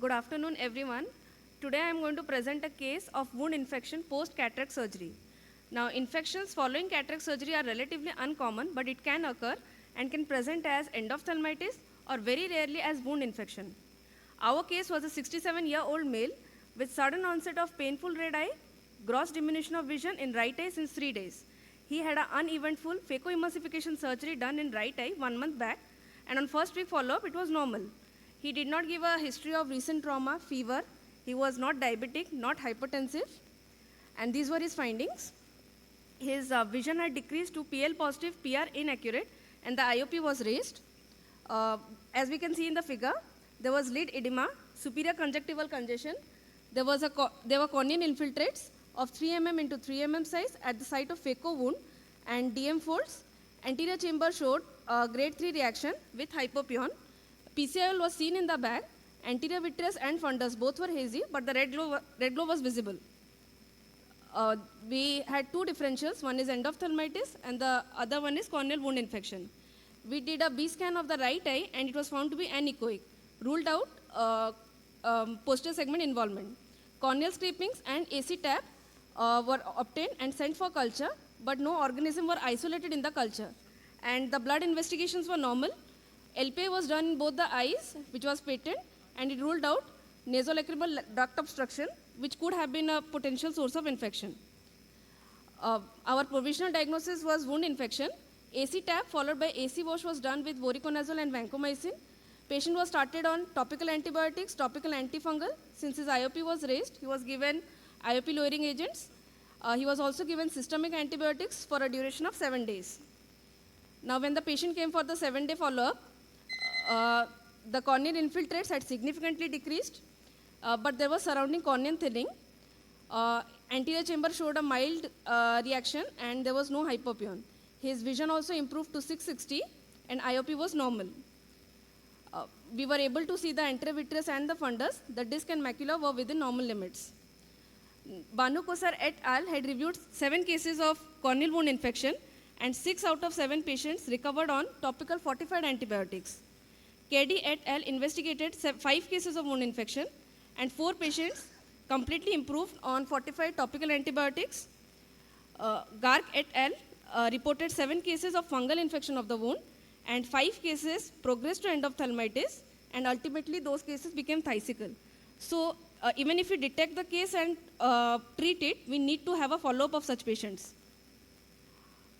Good afternoon, everyone. Today I am going to present a case of wound infection post-cataract surgery. Now, infections following cataract surgery are relatively uncommon, but it can occur and can present as endophthalmitis or very rarely as wound infection. Our case was a 67-year-old male with sudden onset of painful red eye, gross diminution of vision in right eye since 3 days. He had an uneventful phacoemulsification surgery done in right eye 1 month back, and on first week follow-up, it was normal. He did not give a history of recent trauma, fever. He was not diabetic, not hypertensive, and these were his findings. His vision had decreased to PL positive, PR inaccurate, and the IOP was raised. As we can see in the figure, there was lid edema, superior conjunctival congestion. There were corneal infiltrates of 3 mm into 3 mm size at the site of phaco wound and DM folds. Anterior chamber showed grade 3 reaction with hypopyon. PCIL was seen in the bag. Anterior vitreous and fundus both were hazy, but the red glow was visible. We had two differentials. One is endophthalmitis and the other one is corneal wound infection. We did a B scan of the right eye and it was found to be anechoic. Ruled out posterior segment involvement. Corneal scrapings and AC tap were obtained and sent for culture, but no organism were isolated in the culture. And the blood investigations were normal. LPA was done in both the eyes, which was patent, and it ruled out nasolacrimal duct obstruction, which could have been a potential source of infection. Our provisional diagnosis was wound infection. AC tap followed by AC wash was done with voriconazole and vancomycin. Patient was started on topical antibiotics, topical antifungal. Since his IOP was raised, he was given IOP lowering agents. He was also given systemic antibiotics for a duration of 7 days. Now, when the patient came for the 7-day follow-up, the corneal infiltrates had significantly decreased, but there was surrounding corneal thinning. Anterior chamber showed a mild reaction and there was no hypopyon. His vision also improved to 660 and IOP was normal. We were able to see the anterior vitreous and the fundus. The disc and macula were within normal limits. Banu Kosar et al. Had reviewed 7 cases of corneal wound infection and 6 out of 7 patients recovered on topical fortified antibiotics. KD et al. Investigated 5 cases of wound infection and 4 patients completely improved on fortified topical antibiotics. Garg et al. Reported 7 cases of fungal infection of the wound and 5 cases progressed to endophthalmitis, and ultimately those cases became thysical. So even if we detect the case and treat it, we need to have a follow-up of such patients.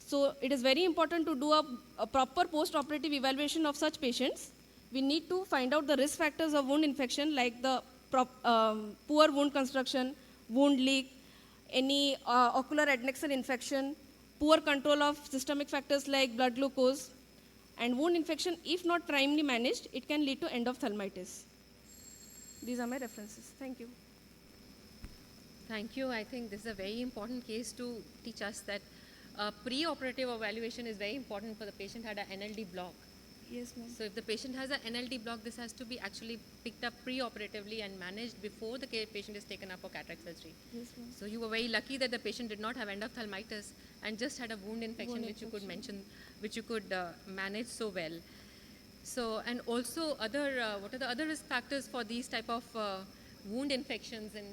So it is very important to do a proper post-operative evaluation of such patients. We need to find out the risk factors of wound infection like the poor wound construction, wound leak, any ocular adnexal infection, poor control of systemic factors like blood glucose, and wound infection, if not timely managed, it can lead to endophthalmitis. These are my references. Thank you. Thank you. I think this is a very important case to teach us that pre-operative evaluation is very important for the patient had an NLD block. Yes, ma'am. So if the patient has an NLD block, this has to be actually picked up pre-operatively and managed before the patient is taken up for cataract surgery. Yes, ma'am. So you were very lucky that the patient did not have endophthalmitis and just had a wound infection, which you could mention, which you could manage so well. So, and also other, what are the other risk factors for these type of wound infections? And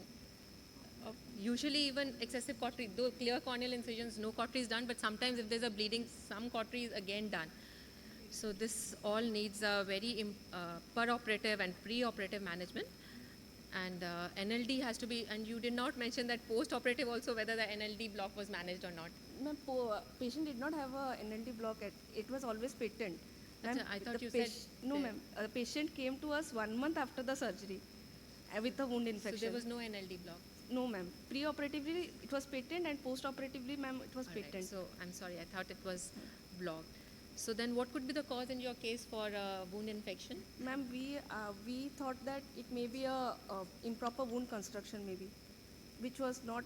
usually even excessive cautery, though clear corneal incisions, no cautery is done, but sometimes if there's a bleeding, some cautery is again done. So this all needs a very per-operative and pre-operative management. And NLD has to be, and you did not mention that post-operative also, whether the NLD block was managed or not. No, patient did not have a NLD block. It was always patent. I thought you said... No, ma'am. The patient came to us 1 month after the surgery with a wound infection. So there was no NLD block? No, ma'am. Pre-operatively, it was patent, and post-operatively, ma'am, it was patent. Right. So I'm sorry, I thought it was blocked. So then what could be the cause in your case for wound infection? Ma'am, we thought that it may be a improper wound construction maybe, which was not.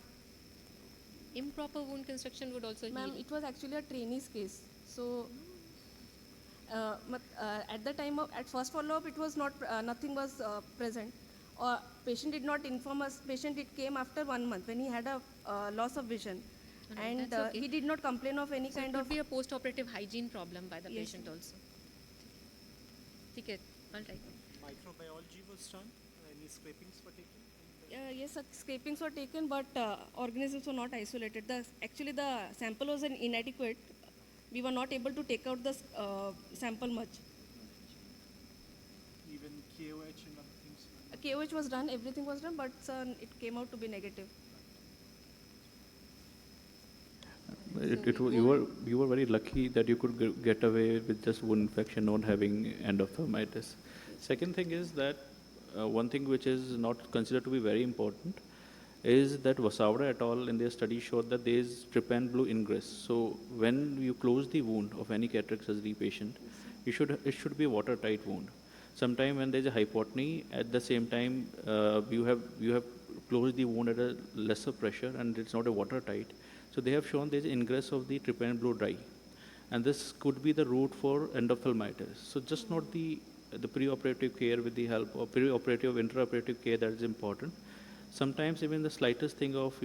Improper wound construction would also heal? Ma'am, it was actually a trainee's case. So at the time of, at first follow-up, it was not, nothing was present. Patient did not inform us, it came after 1 month when he had a loss of vision. And okay. He did not complain of any kind of... It could be a post-operative hygiene problem by the yes, patient also. Okay, all right. Microbiology was done in Any scrapings were taken? Yes, scrapings were taken, but organisms were not isolated. Actually, the sample was inadequate. We were not able to take out the sample much. Even KOH and other things? Were not- KOH was done, everything was done, but it came out to be negative. You were very lucky that you could get away with just wound infection, not having endophthalmitis. Second thing is that one thing which is not considered to be very important is that Vasavra et al. In their study showed that there is trypan blue ingress. So when you close the wound of any cataract surgery patient, it should be a watertight wound. Sometime when there is a hypotony, at the same time you have closed the wound at a lesser pressure and it's not a watertight. So they have shown there is ingress of the trypan blue dye, and this could be the route for endophthalmitis. So just not the preoperative care with the help of preoperative, intraoperative care that is important. Sometimes even the slightest thing of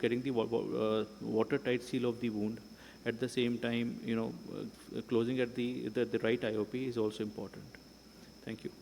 getting the watertight seal of the wound, at the same time closing at the right IOP is also important. Thank you.